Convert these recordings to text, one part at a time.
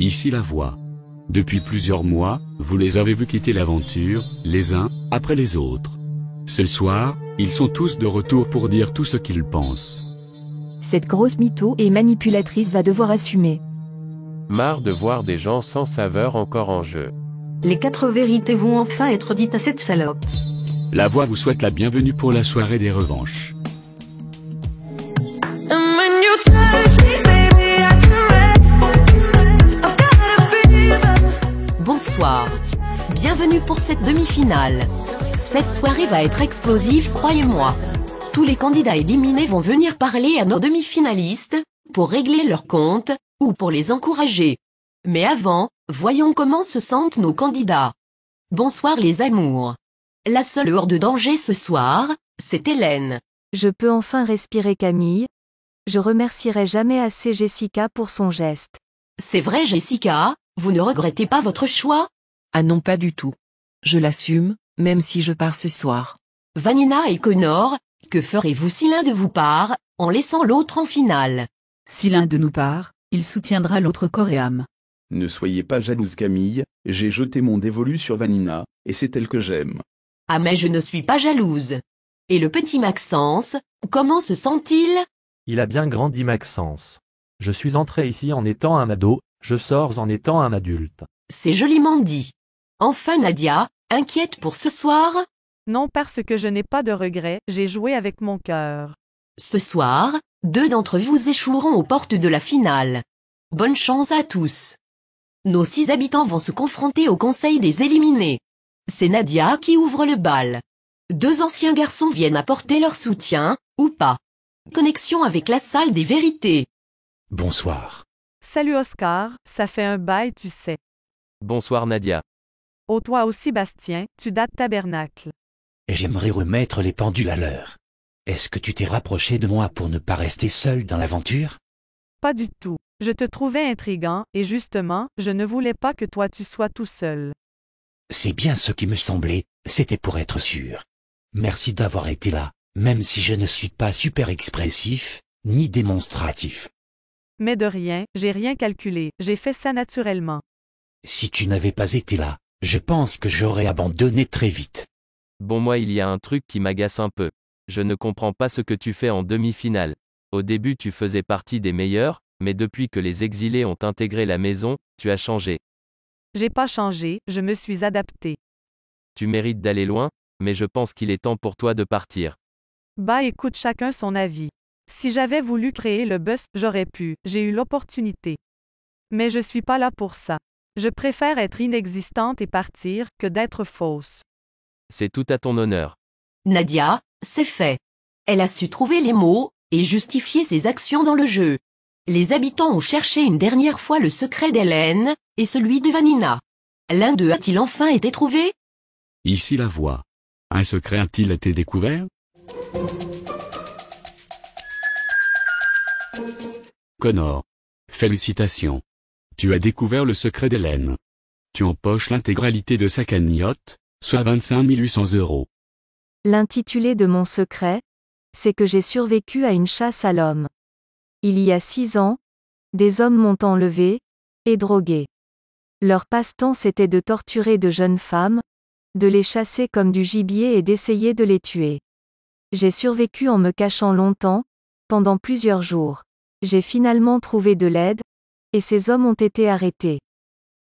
Ici la voix. Depuis plusieurs mois, vous les avez vus quitter l'aventure, les uns après les autres. Ce soir, ils sont tous de retour pour dire tout ce qu'ils pensent. Cette grosse mytho et manipulatrice va devoir assumer. Marre de voir des gens sans saveur encore en jeu. Les 4 vérités vont enfin être dites à cette salope. La voix vous souhaite la bienvenue pour la soirée des revanches. Bonsoir. Bienvenue pour cette demi-finale. Cette soirée va être explosive, croyez-moi. Tous les candidats éliminés vont venir parler à nos demi-finalistes, pour régler leur compte, ou pour les encourager. Mais avant, voyons comment se sentent nos candidats. Bonsoir les amours. La seule hors de danger ce soir, c'est Hélène. Je peux enfin respirer Camille. Je remercierai jamais assez Jessica pour son geste. C'est vrai Jessica, vous ne regrettez pas votre choix? Ah non, pas du tout. Je l'assume, même si je pars ce soir. Vanina et Connor, que ferez-vous si l'un de vous part, en laissant l'autre en finale? Si l'un de nous part, il soutiendra l'autre corps et âme. Ne soyez pas jalouse Camille, j'ai jeté mon dévolu sur Vanina, et c'est elle que j'aime. Ah mais je ne suis pas jalouse. Et le petit Maxence, comment se sent-il? Il a bien grandi Maxence. Je suis entré ici en étant un ado, je sors en étant un adulte. C'est joliment dit. Enfin Nadia, inquiète pour ce soir? Non, parce que je n'ai pas de regrets, j'ai joué avec mon cœur. Ce soir, 2 d'entre vous échoueront aux portes de la finale. Bonne chance à tous. Nos 6 habitants vont se confronter au conseil des éliminés. C'est Nadia qui ouvre le bal. 2 anciens garçons viennent apporter leur soutien, ou pas. Connexion avec la salle des vérités. Bonsoir. Salut Oscar, ça fait un bail tu sais. Bonsoir Nadia. Oh toi aussi Bastien, tu dates tabernacle. J'aimerais remettre les pendules à l'heure. Est-ce que tu t'es rapproché de moi pour ne pas rester seul dans l'aventure? Pas du tout. Je te trouvais intriguant, et justement, je ne voulais pas que toi tu sois tout seul. C'est bien ce qui me semblait, c'était pour être sûr. Merci d'avoir été là, même si je ne suis pas super expressif, ni démonstratif. Mais de rien, j'ai rien calculé, j'ai fait ça naturellement. Si tu n'avais pas été là, je pense que j'aurais abandonné très vite. Bon moi il y a un truc qui m'agace un peu. Je ne comprends pas ce que tu fais en demi-finale. Au début tu faisais partie des meilleurs, mais depuis que les exilés ont intégré la maison, tu as changé. J'ai pas changé, je me suis adapté. Tu mérites d'aller loin, mais je pense qu'il est temps pour toi de partir. Bah écoute chacun son avis. Si j'avais voulu créer le buzz, j'aurais pu, j'ai eu l'opportunité. Mais je suis pas là pour ça. Je préfère être inexistante et partir, que d'être fausse. C'est tout à ton honneur. Nadia, c'est fait. Elle a su trouver les mots, et justifier ses actions dans le jeu. Les habitants ont cherché une dernière fois le secret d'Hélène, et celui de Vanina. L'un d'eux a-t-il enfin été trouvé? Ici la voix. Un secret a-t-il été découvert? Connor. Félicitations. Tu as découvert le secret d'Hélène. Tu empoches l'intégralité de sa cagnotte, soit 25 800 €. L'intitulé de mon secret, c'est que j'ai survécu à une chasse à l'homme. Il y a 6 ans, des hommes m'ont enlevé et drogué. Leur passe-temps c'était de torturer de jeunes femmes, de les chasser comme du gibier et d'essayer de les tuer. J'ai survécu en me cachant longtemps, pendant plusieurs jours. J'ai finalement trouvé de l'aide, et ces hommes ont été arrêtés.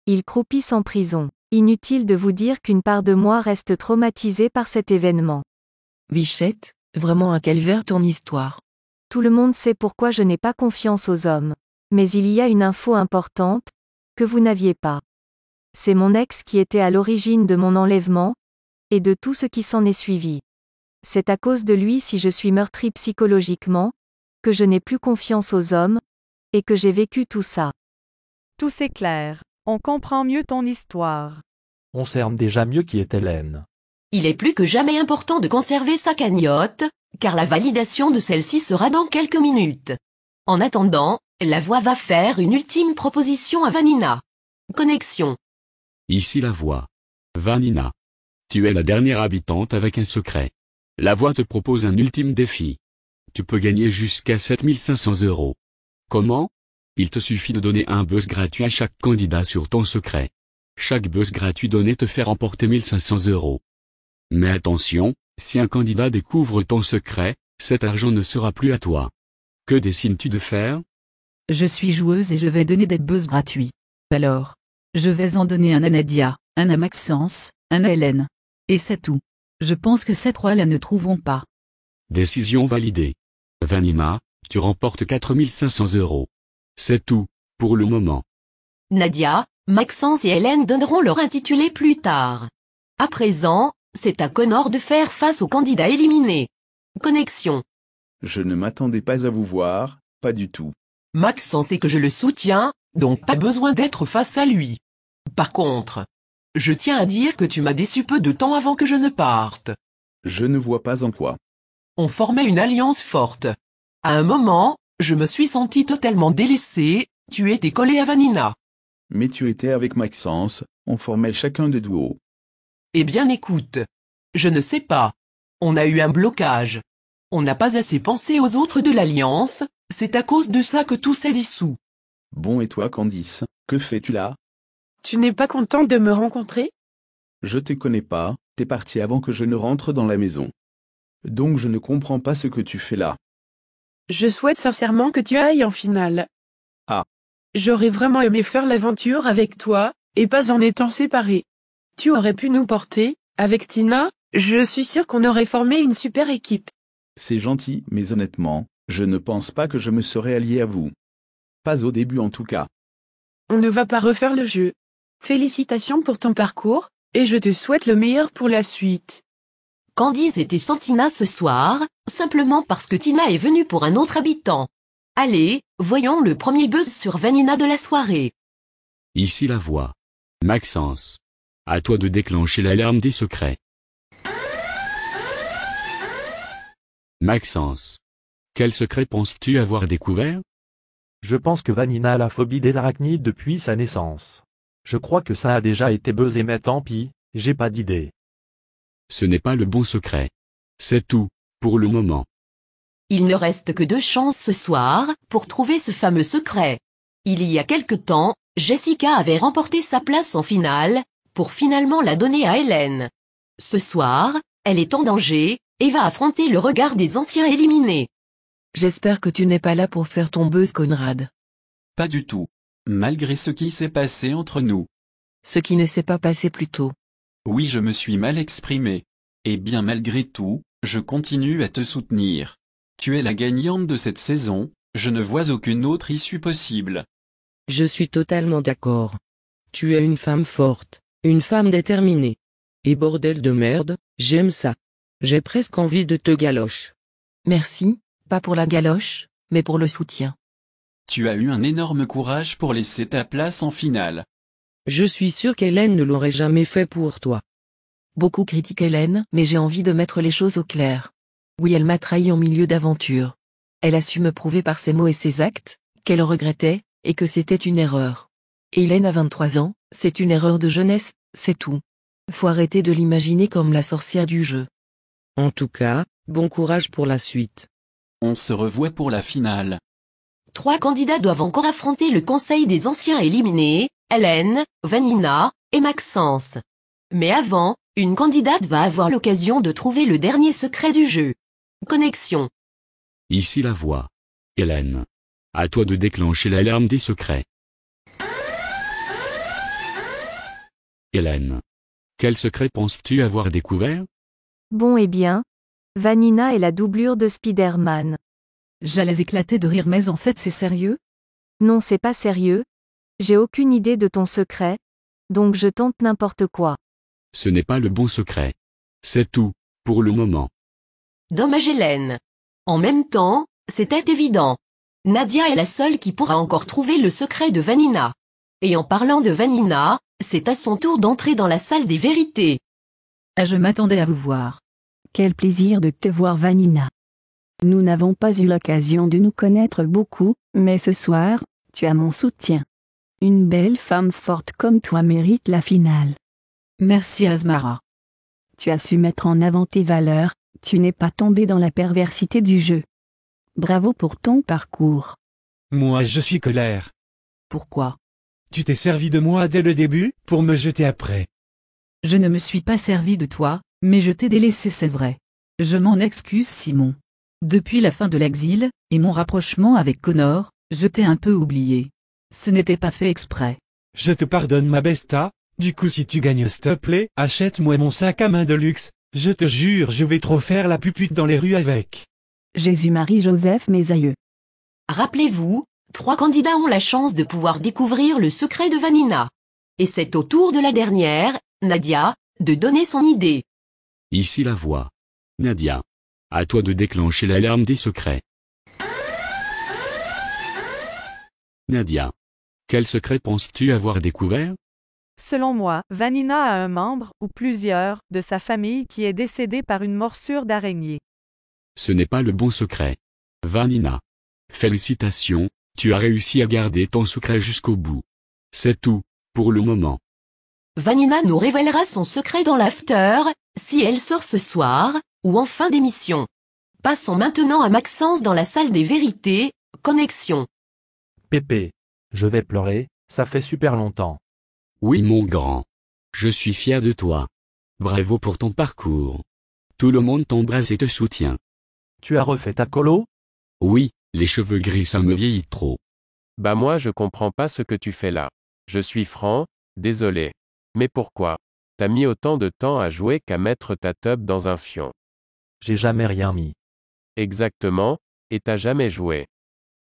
Ils croupissent en prison. Inutile de vous dire qu'une part de moi reste traumatisée par cet événement. Bichette, vraiment un calvaire ton histoire. Tout le monde sait pourquoi je n'ai pas confiance aux hommes. Mais il y a une info importante, que vous n'aviez pas. C'est mon ex qui était à l'origine de mon enlèvement, et de tout ce qui s'en est suivi. C'est à cause de lui si je suis meurtrie psychologiquement, que je n'ai plus confiance aux hommes, et que j'ai vécu tout ça. Tout c'est clair. On comprend mieux ton histoire. On cerne déjà mieux qui est Hélène. Il est plus que jamais important de conserver sa cagnotte, car la validation de celle-ci sera dans quelques minutes. En attendant, la voix va faire une ultime proposition à Vanina. Connexion. Ici la voix. Vanina. Tu es la dernière habitante avec un secret. La voix te propose un ultime défi. Tu peux gagner jusqu'à 7 500 €. Comment? Il te suffit de donner un buzz gratuit à chaque candidat sur ton secret. Chaque buzz gratuit donné te fait remporter 1500 €. Mais attention, si un candidat découvre ton secret, cet argent ne sera plus à toi. Que décides-tu de faire? Je suis joueuse et je vais donner des buzz gratuits. Alors, je vais en donner un à Nadia, un à Maxence, un à Hélène. Et c'est tout. Je pense que ces trois-là ne trouveront pas. Décision validée. Vanina, tu remportes 4500 €. C'est tout, pour le moment. Nadia, Maxence et Hélène donneront leur intitulé plus tard. À présent, c'est à Connor de faire face aux candidats éliminés. Connexion. Je ne m'attendais pas à vous voir, pas du tout. Maxence sait que je le soutiens, donc pas besoin d'être face à lui. Par contre, je tiens à dire que tu m'as déçu peu de temps avant que je ne parte. Je ne vois pas en quoi. On formait une alliance forte. À un moment, je me suis senti totalement délaissé, tu étais collé à Vanina. Mais tu étais avec Maxence, on formait chacun des duos. Eh bien écoute. Je ne sais pas. On a eu un blocage. On n'a pas assez pensé aux autres de l'Alliance, c'est à cause de ça que tout s'est dissous. Bon et toi Candice, que fais-tu là? Tu n'es pas contente de me rencontrer? Je te connais pas, t'es parti avant que je ne rentre dans la maison. Donc je ne comprends pas ce que tu fais là. Je souhaite sincèrement que tu ailles en finale. Ah. J'aurais vraiment aimé faire l'aventure avec toi, et pas en étant séparés. Tu aurais pu nous porter, avec Tina, je suis sûre qu'on aurait formé une super équipe. C'est gentil, mais honnêtement, je ne pense pas que je me serais allié à vous. Pas au début en tout cas. On ne va pas refaire le jeu. Félicitations pour ton parcours, et je te souhaite le meilleur pour la suite. Candice était sans Tina ce soir, simplement parce que Tina est venue pour un autre habitant. Allez, voyons le premier buzz sur Vanina de la soirée. Ici la voix. Maxence. À toi de déclencher l'alarme des secrets. Maxence. Quel secret penses-tu avoir découvert? Je pense que Vanina a la phobie des arachnides depuis sa naissance. Je crois que ça a déjà été buzzé mais tant pis, j'ai pas d'idée. Ce n'est pas le bon secret. C'est tout, pour le moment. Il ne reste que 2 chances ce soir, pour trouver ce fameux secret. Il y a quelque temps, Jessica avait remporté sa place en finale, pour finalement la donner à Hélène. Ce soir, elle est en danger, et va affronter le regard des anciens éliminés. J'espère que tu n'es pas là pour faire ton buzz Conrad. Pas du tout. Malgré ce qui s'est passé entre nous. Ce qui ne s'est pas passé plus tôt. Oui, je me suis mal exprimé. Et bien malgré tout, je continue à te soutenir. Tu es la gagnante de cette saison, je ne vois aucune autre issue possible. Je suis totalement d'accord. Tu es une femme forte, une femme déterminée. Et bordel de merde, j'aime ça. J'ai presque envie de te galoche. Merci, pas pour la galoche, mais pour le soutien. Tu as eu un énorme courage pour laisser ta place en finale. Je suis sûr qu'Hélène ne l'aurait jamais fait pour toi. Beaucoup critiquent Hélène, mais j'ai envie de mettre les choses au clair. Oui, elle m'a trahi en milieu d'aventure. Elle a su me prouver par ses mots et ses actes, qu'elle regrettait, et que c'était une erreur. Hélène a 23 ans, c'est une erreur de jeunesse, c'est tout. Faut arrêter de l'imaginer comme la sorcière du jeu. En tout cas, bon courage pour la suite. On se revoit pour la finale. 3 candidats doivent encore affronter le conseil des anciens éliminés, Hélène, Vanina, et Maxence. Mais avant, une candidate va avoir l'occasion de trouver le dernier secret du jeu. Connexion. Ici la voix. Hélène. À toi de déclencher l'alarme des secrets. Hélène. Quel secret penses-tu avoir découvert? Bon et bien. Vanina est la doublure de Spider-Man. J'allais éclater de rire mais en fait c'est sérieux? Non, c'est pas sérieux. J'ai aucune idée de ton secret. Donc je tente n'importe quoi. Ce n'est pas le bon secret. C'est tout, pour le moment. Dommage Hélène. En même temps, c'était évident. Nadia est la seule qui pourra encore trouver le secret de Vanina. Et en parlant de Vanina, c'est à son tour d'entrer dans la salle des vérités. Ah, je m'attendais à vous voir. Quel plaisir de te voir Vanina. Nous n'avons pas eu l'occasion de nous connaître beaucoup, mais ce soir, tu as mon soutien. Une belle femme forte comme toi mérite la finale. Merci Asmara. Tu as su mettre en avant tes valeurs, tu n'es pas tombé dans la perversité du jeu. Bravo pour ton parcours. Moi je suis colère. Pourquoi? Tu t'es servi de moi dès le début, pour me jeter après. Je ne me suis pas servi de toi, mais je t'ai délaissé, c'est vrai. Je m'en excuse, Simon. Depuis la fin de l'exil, et mon rapprochement avec Connor, je t'ai un peu oublié. Ce n'était pas fait exprès. Je te pardonne ma besta, du coup si tu gagnes s'il te plaît, achète-moi mon sac à main de luxe, je te jure je vais trop faire la pupute dans les rues avec. Jésus, Marie, Joseph, mes aïeux. Rappelez-vous, 3 candidats ont la chance de pouvoir découvrir le secret de Vanina. Et c'est au tour de la dernière, Nadia, de donner son idée. Ici la voix. Nadia. À toi de déclencher l'alarme des secrets. Nadia. Quel secret penses-tu avoir découvert? Selon moi, Vanina a un membre, ou plusieurs, de sa famille qui est décédé par une morsure d'araignée. Ce n'est pas le bon secret. Vanina. Félicitations, tu as réussi à garder ton secret jusqu'au bout. C'est tout, pour le moment. Vanina nous révélera son secret dans l'after, si elle sort ce soir, ou en fin d'émission. Passons maintenant à Maxence dans la salle des vérités, connexion. Pépé. Je vais pleurer, ça fait super longtemps. Oui mon grand. Je suis fier de toi. Bravo pour ton parcours. Tout le monde t'embrasse et te soutient. Tu as refait ta colo? Oui, les cheveux gris ça me vieillit trop. Bah moi je comprends pas ce que tu fais là. Je suis franc, désolé. Mais pourquoi? T'as mis autant de temps à jouer qu'à mettre ta tub dans un fion. J'ai jamais rien mis. Exactement, et t'as jamais joué.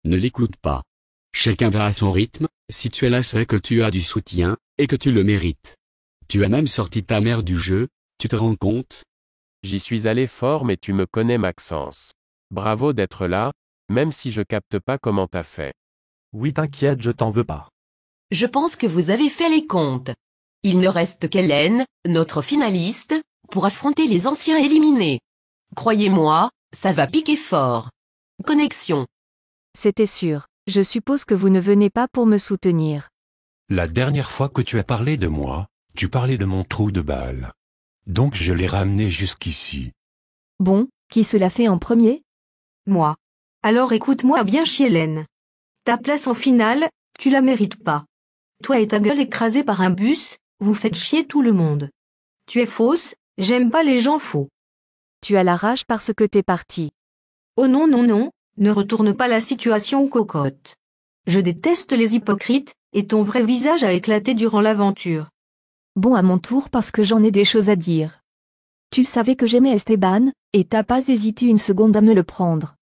Ne l'écoute pas. Chacun va à son rythme, si tu es là c'est que tu as du soutien, et que tu le mérites. Tu as même sorti ta mère du jeu, tu te rends compte? J'y suis allé fort mais tu me connais Maxence. Bravo d'être là, même si je capte pas comment t'as fait. Oui t'inquiète je t'en veux pas. Je pense que vous avez fait les comptes. Il ne reste qu'Hélène, notre finaliste, pour affronter les anciens éliminés. Croyez-moi, ça va piquer fort. Connexion. C'était sûr. Je suppose que vous ne venez pas pour me soutenir. La dernière fois que tu as parlé de moi, tu parlais de mon trou de balle. Donc je l'ai ramené jusqu'ici. Bon, qui se l'a fait en premier? Moi. Alors écoute-moi bien, Chiélène. Ta place en finale, tu la mérites pas. Toi et ta gueule écrasée par un bus, vous faites chier tout le monde. Tu es fausse, j'aime pas les gens faux. Tu as la rage parce que t'es parti. Oh non non non, ne retourne pas la situation cocotte. Je déteste les hypocrites, et ton vrai visage a éclaté durant l'aventure. Bon à mon tour parce que j'en ai des choses à dire. Tu savais que j'aimais Esteban, et t'as pas hésité une seconde à me le prendre.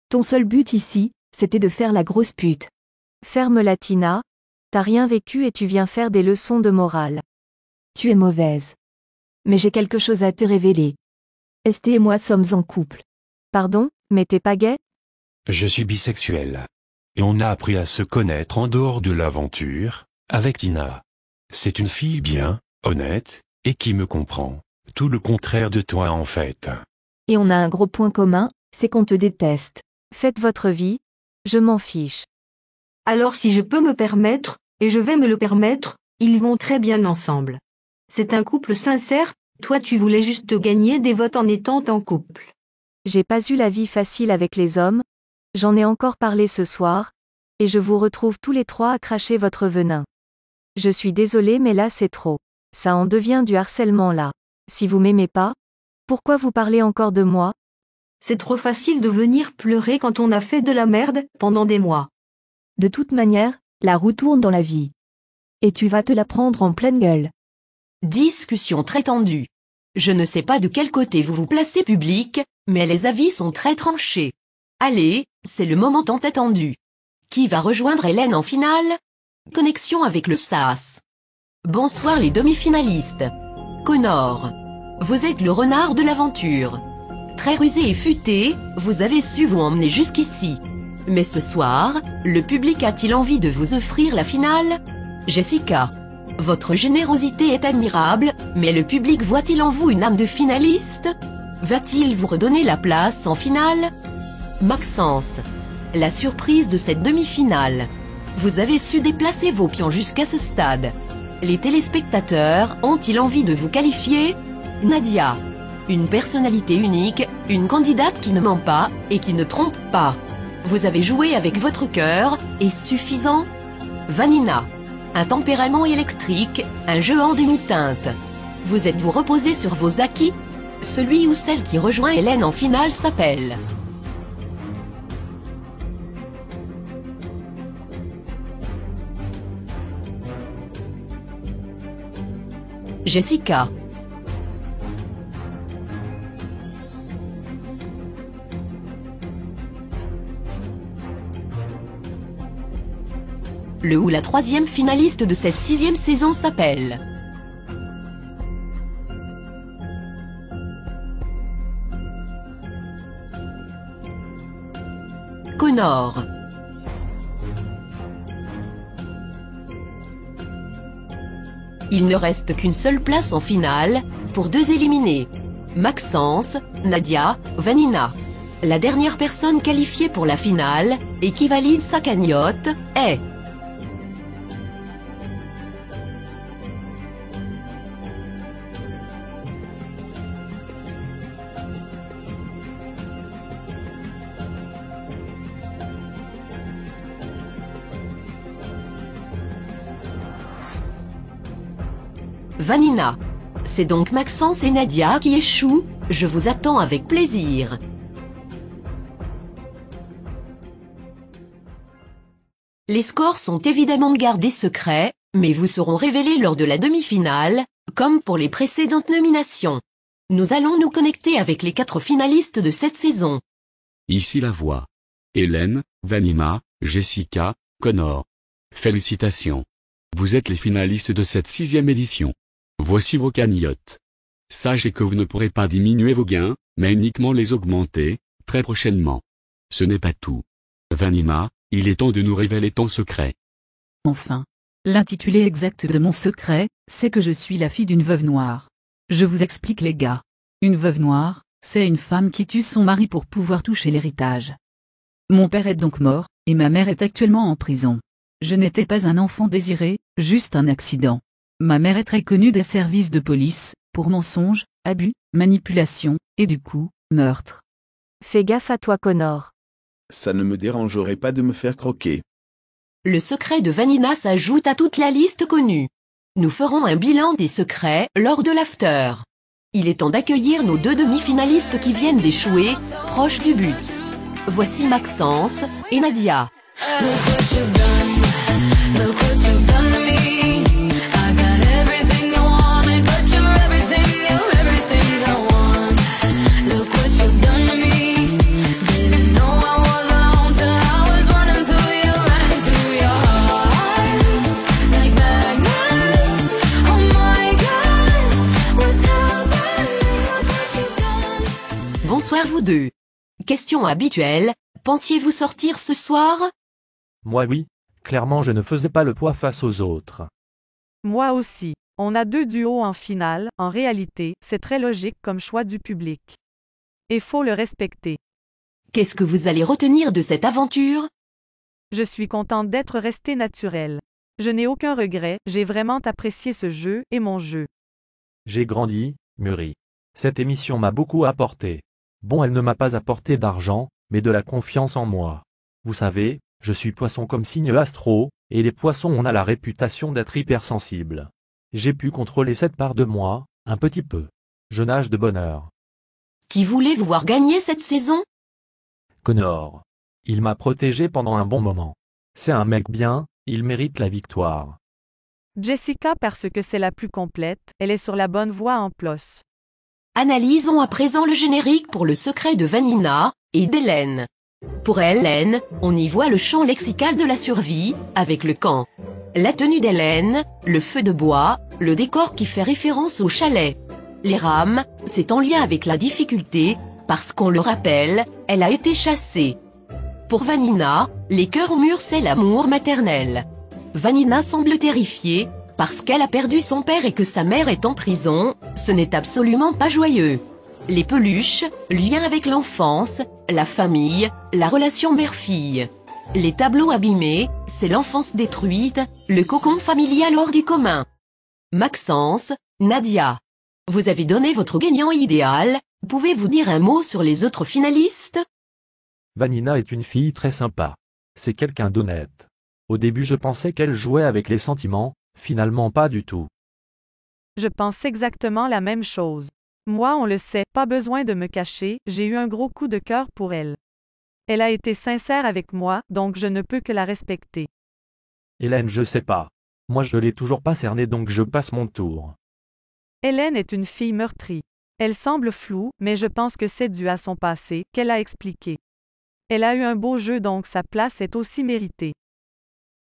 Ton seul but ici, c'était de faire la grosse pute. Ferme-la Tina. T'as rien vécu et tu viens faire des leçons de morale. Tu es mauvaise. Mais j'ai quelque chose à te révéler. Esté et moi sommes en couple. Pardon, mais t'es pas gay? Je suis bisexuel. Et on a appris à se connaître en dehors de l'aventure, avec Tina. C'est une fille bien, honnête, et qui me comprend. Tout le contraire de toi en fait. Et on a un gros point commun, c'est qu'on te déteste. Faites votre vie. Je m'en fiche. Alors si je peux me permettre, et je vais me le permettre, ils vont très bien ensemble. C'est un couple sincère, toi tu voulais juste gagner des votes en étant en couple. J'ai pas eu la vie facile avec les hommes. J'en ai encore parlé ce soir, et je vous retrouve tous les trois à cracher votre venin. Je suis désolée mais là c'est trop. Ça en devient du harcèlement là. Si vous m'aimez pas, pourquoi vous parlez encore de moi? C'est trop facile de venir pleurer quand on a fait de la merde pendant des mois. De toute manière, la roue tourne dans la vie. Et tu vas te la prendre en pleine gueule. Discussion très tendue. Je ne sais pas de quel côté vous vous placez public, mais les avis sont très tranchés. Allez, c'est le moment tant attendu. Qui va rejoindre Hélène en finale? Connexion avec le SAS. Bonsoir les demi-finalistes. Connor. Vous êtes le renard de l'aventure. Très rusé et futé, vous avez su vous emmener jusqu'ici. Mais ce soir, le public a-t-il envie de vous offrir la finale? Jessica. Votre générosité est admirable, mais le public voit-il en vous une âme de finaliste? Va-t-il vous redonner la place en finale? Maxence. La surprise de cette demi-finale. Vous avez su déplacer vos pions jusqu'à ce stade. Les téléspectateurs ont-ils envie de vous qualifier? Nadia. Une personnalité unique, une candidate qui ne ment pas et qui ne trompe pas. Vous avez joué avec votre cœur, est-ce suffisant? Vanina. Un tempérament électrique, un jeu en demi-teinte. Vous êtes-vous reposé sur vos acquis? Celui ou celle qui rejoint Hélène en finale s'appelle Jessica. Le ou la troisième finaliste de cette 6e saison s'appelle Connor. Il ne reste qu'une seule place en finale, pour 2 éliminés. Maxence, Nadia, Vanina. La dernière personne qualifiée pour la finale, et qui valide sa cagnotte, est... Vanina. C'est donc Maxence et Nadia qui échouent, je vous attends avec plaisir. Les scores sont évidemment gardés secrets, mais vous seront révélés lors de la demi-finale, comme pour les précédentes nominations. Nous allons nous connecter avec les 4 finalistes de cette saison. Ici la voix. Hélène, Vanina, Jessica, Connor. Félicitations. Vous êtes les finalistes de cette 6e édition. Voici vos cagnottes. Sachez que vous ne pourrez pas diminuer vos gains, mais uniquement les augmenter, très prochainement. Ce n'est pas tout. Vanina, il est temps de nous révéler ton secret. Enfin. L'intitulé exact de mon secret, c'est que je suis la fille d'une veuve noire. Je vous explique les gars. Une veuve noire, c'est une femme qui tue son mari pour pouvoir toucher l'héritage. Mon père est donc mort, et ma mère est actuellement en prison. Je n'étais pas un enfant désiré, juste un accident. Ma mère est très connue des services de police, pour mensonges, abus, manipulation, et du coup, meurtre. Fais gaffe à toi Connor. Ça ne me dérangerait pas de me faire croquer. Le secret de Vanina s'ajoute à toute la liste connue. Nous ferons un bilan des secrets lors de l'after. Il est temps d'accueillir nos 2 demi-finalistes qui viennent d'échouer, proches du but. Voici Maxence et Nadia. Bonsoir vous deux. Question habituelle, pensiez-vous sortir ce soir? Moi oui, clairement je ne faisais pas le poids face aux autres. Moi aussi. On a 2 duos en finale, en réalité, c'est très logique comme choix du public. Et faut le respecter. Qu'est-ce que vous allez retenir de cette aventure? Je suis contente d'être restée naturelle. Je n'ai aucun regret, j'ai vraiment apprécié ce jeu et mon jeu. J'ai grandi, mûri. Cette émission m'a beaucoup apporté. Bon, elle ne m'a pas apporté d'argent, mais de la confiance en moi. Vous savez, je suis poisson comme signe astro, et les poissons on a la réputation d'être hypersensibles. J'ai pu contrôler cette part de moi, un petit peu. Je nage de bonheur. Qui voulait vous voir gagner cette saison? Connor. Il m'a protégé pendant un bon moment. C'est un mec bien, il mérite la victoire. Jessica parce que c'est la plus complète, elle est sur la bonne voie en plus. Analysons à présent le générique pour le secret de Vanina et d'Hélène. Pour Hélène, on y voit le champ lexical de la survie, avec le camp. La tenue d'Hélène, le feu de bois, le décor qui fait référence au chalet. Les rames, c'est en lien avec la difficulté, parce qu'on le rappelle, elle a été chassée. Pour Vanina, les cœurs au mur c'est l'amour maternel. Vanina semble terrifiée, parce qu'elle a perdu son père et que sa mère est en prison, ce n'est absolument pas joyeux. Les peluches, lien avec l'enfance, la famille, la relation mère-fille. Les tableaux abîmés, c'est l'enfance détruite, le cocon familial hors du commun. Maxence, Nadia. Vous avez donné votre gagnant idéal, pouvez-vous dire un mot sur les autres finalistes? Vanina est une fille très sympa. C'est quelqu'un d'honnête. Au début je pensais qu'elle jouait avec les sentiments, finalement pas du tout. Je pense exactement la même chose. Moi, on le sait, pas besoin de me cacher, j'ai eu un gros coup de cœur pour elle. Elle a été sincère avec moi, donc je ne peux que la respecter. Hélène, je sais pas. Moi je l'ai toujours pas cernée donc je passe mon tour. Hélène est une fille meurtrie. Elle semble floue, mais je pense que c'est dû à son passé, qu'elle a expliqué. Elle a eu un beau jeu donc sa place est aussi méritée.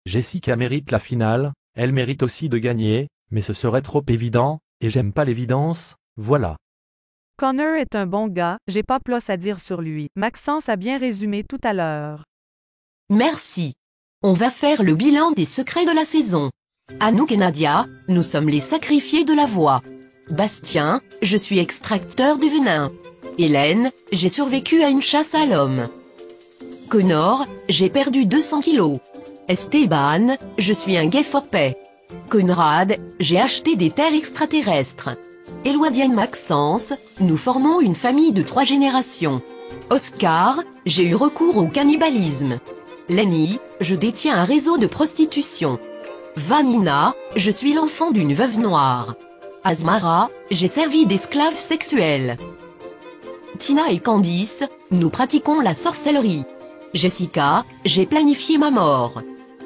Jessica mérite la finale, elle mérite aussi de gagner, mais ce serait trop évident, et j'aime pas l'évidence, voilà. Connor est un bon gars, j'ai pas plus à dire sur lui. Maxence a bien résumé tout à l'heure. Merci. On va faire le bilan des secrets de la saison. Anouk et Nadia, nous sommes les sacrifiés de la voix. Bastien, je suis extracteur de venin. Hélène, j'ai survécu à une chasse à l'homme. Connor, j'ai perdu 200 kilos. Esteban, je suis un gay fopet. Conrad, j'ai acheté des terres extraterrestres. Éloi Maxence, nous formons une famille de 3 générations. Oscar, j'ai eu recours au cannibalisme. Lenny, je détiens un réseau de prostitution. Vanina, je suis l'enfant d'une veuve noire. Asmara, j'ai servi d'esclave sexuelle. Tina et Candice, nous pratiquons la sorcellerie. Jessica, j'ai planifié ma mort.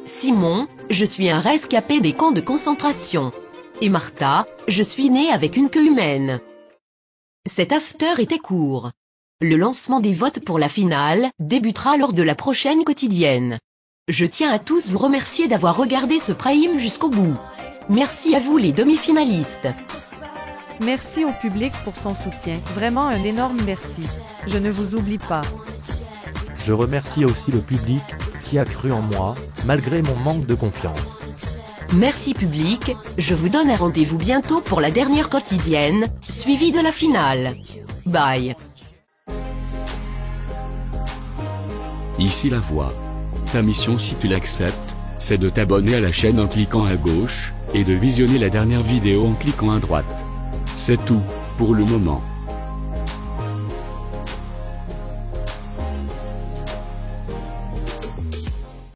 Simon, je suis un rescapé des camps de concentration. Et Martha, je suis née avec une queue humaine. Cet after était court. Le lancement des votes pour la finale débutera lors de la prochaine quotidienne. Je tiens à tous vous remercier d'avoir regardé ce prime jusqu'au bout. Merci à vous les demi-finalistes. Merci au public pour son soutien, vraiment un énorme merci. Je ne vous oublie pas. Je remercie aussi le public, qui a cru en moi, malgré mon manque de confiance. Merci public, je vous donne un rendez-vous bientôt pour la dernière quotidienne, suivie de la finale. Bye. Ici la voix. Ta mission si tu l'acceptes, c'est de t'abonner à la chaîne en cliquant à gauche, et de visionner la dernière vidéo en cliquant à droite. C'est tout, pour le moment.